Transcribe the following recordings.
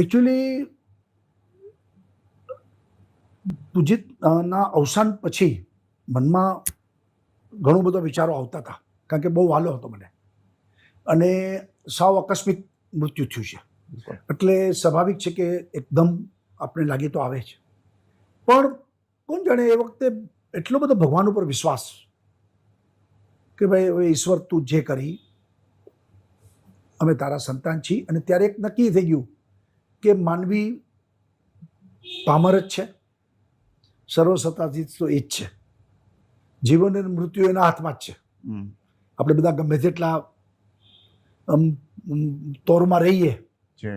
Actually પૂજિતના અવસાન પછી મનમાં ઘણો બધો વિચારો આવતા હતા, કારણ કે બહુ વાલો હતો મને અને સાવ આકસ્મિક મૃત્યુ થયું છે, એટલે સ્વાભાવિક છે કે એકદમ આપણે લાગી તો આવે જ. પણ કોણ જાણે એ વખતે એટલો બધો ભગવાન ઉપર વિશ્વાસ કે ભાઈ હવે ઈશ્વર તું જે કરી, અમે તારા સંતાન છીએ. અને ત્યારે એક નક્કી થઈ ગયું કે માનવી પામર જ છે, સર્વસત્તાધીશ તો એ જ છે, જીવન અને મૃત્યુ એના હાથમાં જ છે. આપણે બધા ગમે તેટલા તોરમાં રહીએ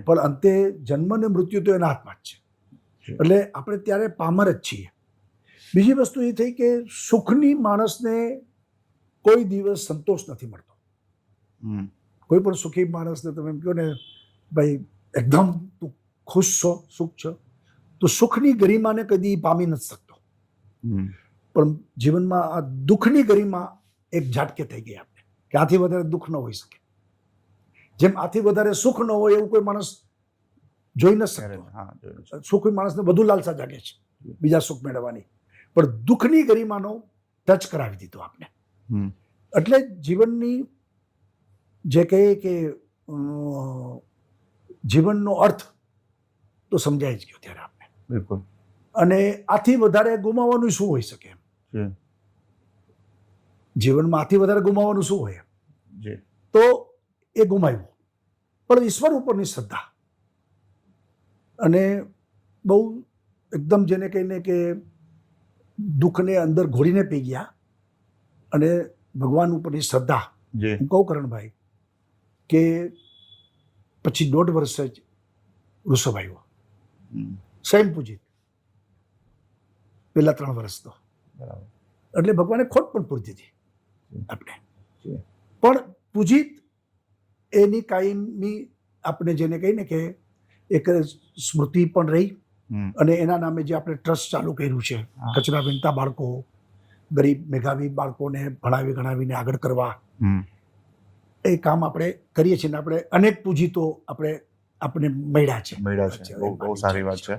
પણ અંતે જન્મ અને મૃત્યુ તો એના હાથમાં જ છે. એટલે આપણે ત્યારે પામર જ છીએ. બીજી વસ્તુ એ થઈ કે સુખની માણસને કોઈ દિવસ સંતોષ નથી મળતો. કોઈ પણ સુખી માણસને તમે એમ કહો ને ભાઈ એકદમ તું ખુશ છો, સુખ છો, તો સુખની ગરિમાને કદી પામી નથી શકતો. પણ જીવનમાં આ દુઃખની ગરિમા એક ઝાટકે થઈ ગઈ આપણે, કે આથી વધારે દુઃખ ન હોઈ શકે. જેમ આથી વધારે સુખ ન હોય એવું કોઈ માણસ જોઈ ન શકતો. સુખ માણસને વધુ લાલસા જાગે છે બીજા સુખ મેળવવાની, પણ દુઃખની ગરિમાનો ટચ કરાવી દીધો આપણે. એટલે જીવનની જે કહીએ કે જીવનનો અર્થ તો સમજાય જ ગયો ત્યારે આપણે. બિલકુલ. અને આથી વધારે ગુમાવવાનું શું હોઈ શકે એમ? જીવનમાં આથી વધારે ગુમાવવાનું શું હોય? તો એ ગુમાવ્યું. પણ ઈશ્વર ઉપરની શ્રદ્ધા અને બહુ એકદમ જેને કહીને કે દુઃખને અંદર ઘોડીને પી ગયા અને ભગવાન ઉપરની શ્રદ્ધા. હું કહું કરણભાઈ કે પછી 1.5 વર્ષ જ વૃષભ આવ્યો, સ્વયં પૂજિત. પેલા 3 વર્ષ તો એટલે ભગવાને ખોટ પણ પૂરી દીધી આપણે. પણ પૂજિત એની કાયમની આપણે જેને કહીને કે એક સ્મૃતિ પણ રહી. અને એના નામે જે આપણે ટ્રસ્ટ ચાલુ કર્યું છે, કચરા વીણતા બાળકો, ગરીબ મેધાવી બાળકોને ભણાવી ગણાવીને આગળ કરવા, એ કામ આપણે કરીએ છીએ. ને આપણે અનેક પૂજિતો આપણે મળ્યા છે. બહુ સારી વાત છે.